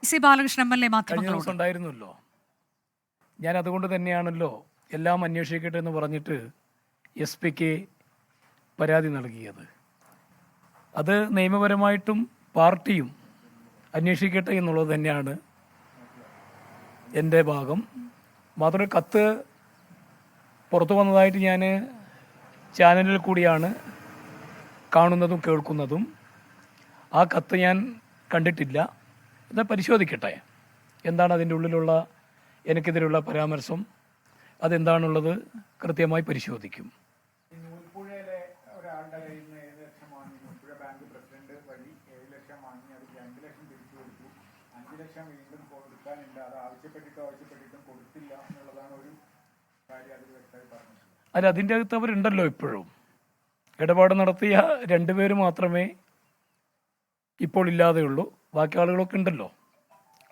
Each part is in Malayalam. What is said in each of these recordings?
C Balakrishnan M L A കഴിഞ്ഞ ദിവസം ഉണ്ടായിരുന്നല്ലോ. ഞാൻ അതുകൊണ്ട് തന്നെയാണല്ലോ എല്ലാം അന്വേഷിക്കട്ടെ എന്ന് പറഞ്ഞിട്ട് എസ് പിക്ക് പരാതി നൽകിയത്. അത് നിയമപരമായിട്ടും പാർട്ടിയും അന്വേഷിക്കട്ടെ എന്നുള്ളത് തന്നെയാണ് എൻ്റെ ഭാഗം. മാത്രമല്ല, കത്ത് പുറത്തു വന്നതായിട്ട് ഞാൻ ചാനലിൽ കൂടിയാണ് കാണുന്നതും കേൾക്കുന്നതും. ആ കത്ത് ഞാൻ കണ്ടിട്ടില്ല. ഇത് പരിശോധിക്കട്ടെ, എന്താണ് അതിൻ്റെ ഉള്ളിലുള്ള എനിക്കെതിരെയുള്ള പരാമർശം, അതെന്താണുള്ളത് കൃത്യമായി പരിശോധിക്കും. അല്ല, അതിൻ്റെ അകത്ത് അവരുണ്ടല്ലോ ഇപ്പോഴും. ഇടപാട് നടത്തിയ 2 പേര് മാത്രമേ ഇപ്പോൾ ഇല്ലാതെയുള്ളൂ. ബാക്കി ആളുകളൊക്കെ ഉണ്ടല്ലോ.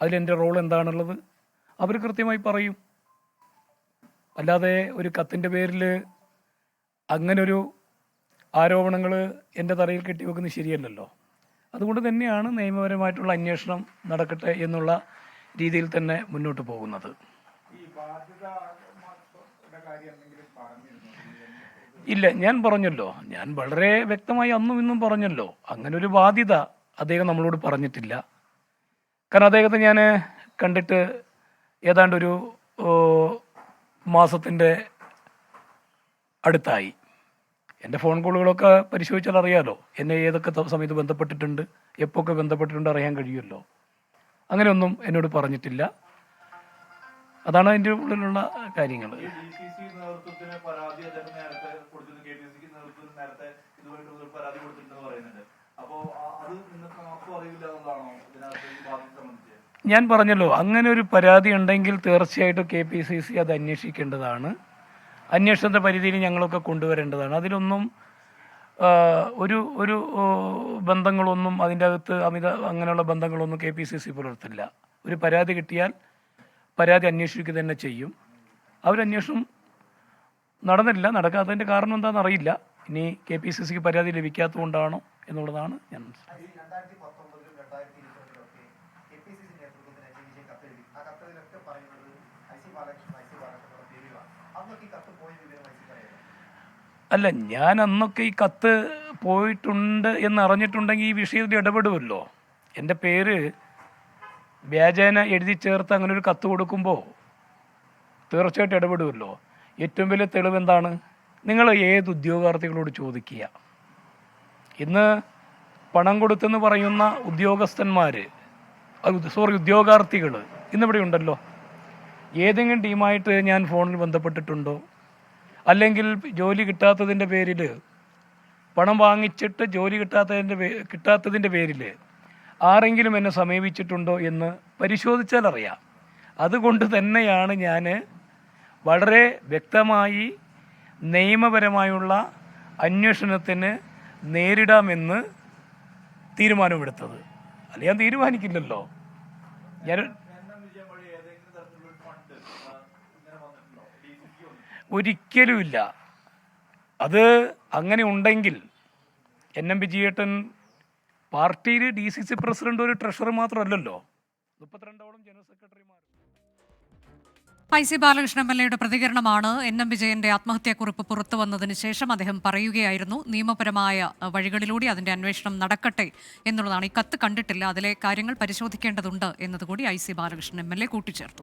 അതിലെൻ്റെ റോൾ എന്താണുള്ളത് അവർ കൃത്യമായി പറയും. അല്ലാതെ ഒരു കത്തിൻ്റെ പേരിൽ അങ്ങനൊരു ആരോപണങ്ങൾ എൻ്റെ തലയിൽ കെട്ടിവെക്കുന്നത് ശരിയല്ലല്ലോ. അതുകൊണ്ട് തന്നെയാണ് നിയമപരമായിട്ടുള്ള അന്വേഷണം നടക്കട്ടെ എന്നുള്ള രീതിയിൽ തന്നെ മുന്നോട്ട് പോകുന്നത്. ഇല്ല, ഞാൻ പറഞ്ഞല്ലോ, ഞാൻ വളരെ വ്യക്തമായി അന്നും ഇന്നും പറഞ്ഞല്ലോ, അങ്ങനെ ഒരു ബാധ്യത അദ്ദേഹം നമ്മളോട് പറഞ്ഞിട്ടില്ല. കാരണം അദ്ദേഹത്തെ ഞാൻ കണ്ടിട്ട് ഏതാണ്ട് ഒരു മാസത്തിൻ്റെ അടുത്തായി. എൻ്റെ ഫോൺ കോളുകളൊക്കെ പരിശോധിച്ചാൽ അറിയാലോ എന്നെ ഏതൊക്കെ സമയത്ത് ബന്ധപ്പെട്ടിട്ടുണ്ട്, എപ്പോഴൊക്കെ ബന്ധപ്പെട്ടിട്ടുണ്ട് അറിയാൻ കഴിയുമല്ലോ. അങ്ങനെയൊന്നും എന്നോട് പറഞ്ഞിട്ടില്ല. അതാണ് അതിൻ്റെ ഉള്ളിലുള്ള കാര്യങ്ങൾ. ഞാൻ പറഞ്ഞല്ലോ, അങ്ങനെ ഒരു പരാതി ഉണ്ടെങ്കിൽ തീർച്ചയായിട്ടും KPCC അത് അന്വേഷിക്കേണ്ടതാണ്. അന്വേഷണത്തെ പരിധിയിൽ ഞങ്ങളൊക്കെ കൊണ്ടുവരേണ്ടതാണ്. അതിലൊന്നും ഒരു ബന്ധങ്ങളൊന്നും അതിൻ്റെ അകത്ത് അങ്ങനെയുള്ള ബന്ധങ്ങളൊന്നും KPCC പുലർത്തില്ല. ഒരു പരാതി കിട്ടിയാൽ പരാതി അന്വേഷിക്കുക തന്നെ ചെയ്യും. അവരന്വേഷണം നടന്നില്ല. നടക്കാത്തതിൻ്റെ കാരണം എന്താണെന്ന് അറിയില്ല. ഇനി KPCCക്ക് പരാതി ലഭിക്കാത്തതുകൊണ്ടാണോ എന്നുള്ളതാണ് ഞാൻ മനസ്സിലാക്കുന്നത്. അല്ല, ഞാൻ അന്നൊക്കെ ഈ കത്ത് പോയിട്ടുണ്ട് എന്നറിഞ്ഞിട്ടുണ്ടെങ്കിൽ ഈ വിഷയത്തിൽ ഇടപെടുമല്ലോ. എൻ്റെ പേര് വ്യാജേന എഴുതി ചേർത്ത് അങ്ങനെ ഒരു കത്ത് കൊടുക്കുമ്പോൾ തീർച്ചയായിട്ടും ഇടപെടുമല്ലോ. ഏറ്റവും വലിയ തെളിവ് എന്താണ്? നിങ്ങൾ ഏത് ഉദ്യോഗാർത്ഥികളോട് ചോദിക്കുക. ഇന്ന് പണം കൊടുത്തെന്ന് പറയുന്ന ഉദ്യോഗാർത്ഥികൾ ഇന്നിവിടെ ഉണ്ടല്ലോ. ഏതെങ്കിലും ടീമായിട്ട് ഞാൻ ഫോണിൽ ബന്ധപ്പെട്ടിട്ടുണ്ടോ? അല്ലെങ്കിൽ ജോലി കിട്ടാത്തതിൻ്റെ പേരിൽ, പണം വാങ്ങിച്ചിട്ട് ജോലി കിട്ടാത്തതിൻ്റെ പേരിൽ ആരെങ്കിലും എന്നെ സമീപിച്ചിട്ടുണ്ടോ എന്ന് പരിശോധിച്ചാൽ അറിയാം. അതുകൊണ്ട് തന്നെയാണ് ഞാൻ വളരെ വ്യക്തമായി നിയമപരമായുള്ള അന്വേഷണത്തിന് നേരിടാമെന്ന് തീരുമാനമെടുത്തത്. അല്ല, ഞാൻ തീരുമാനിക്കില്ലല്ലോ. ഞാൻ ഒരിക്കലുമില്ല. അത് അങ്ങനെ ഉണ്ടെങ്കിൽ NM വിജയേട്ടൻ പാർട്ടിയിൽ DCC പ്രസിഡന്റ് ഒരു ട്രഷറർ മാത്രമല്ലല്ലോ, 32ഓളം ജനറൽ സെക്രട്ടറിമാർ. സി ബാലകൃഷ്ണൻ എം എൽ എയുടെ പ്രതികരണമാണ്. NM വിജയന്റെ ആത്മഹത്യാക്കുറിപ്പ് പുറത്തു വന്നതിന് ശേഷം അദ്ദേഹം പറയുകയായിരുന്നു, നിയമപരമായ വഴികളിലൂടെ അതിന്റെ അന്വേഷണം നടക്കട്ടെ എന്നുള്ളതാണ്. ഈ കത്ത് കണ്ടിട്ടില്ല, അതിലെ കാര്യങ്ങൾ പരിശോധിക്കേണ്ടതുണ്ട് എന്നതുകൂടി C Balakrishnan M L A കൂട്ടിച്ചേർത്തു.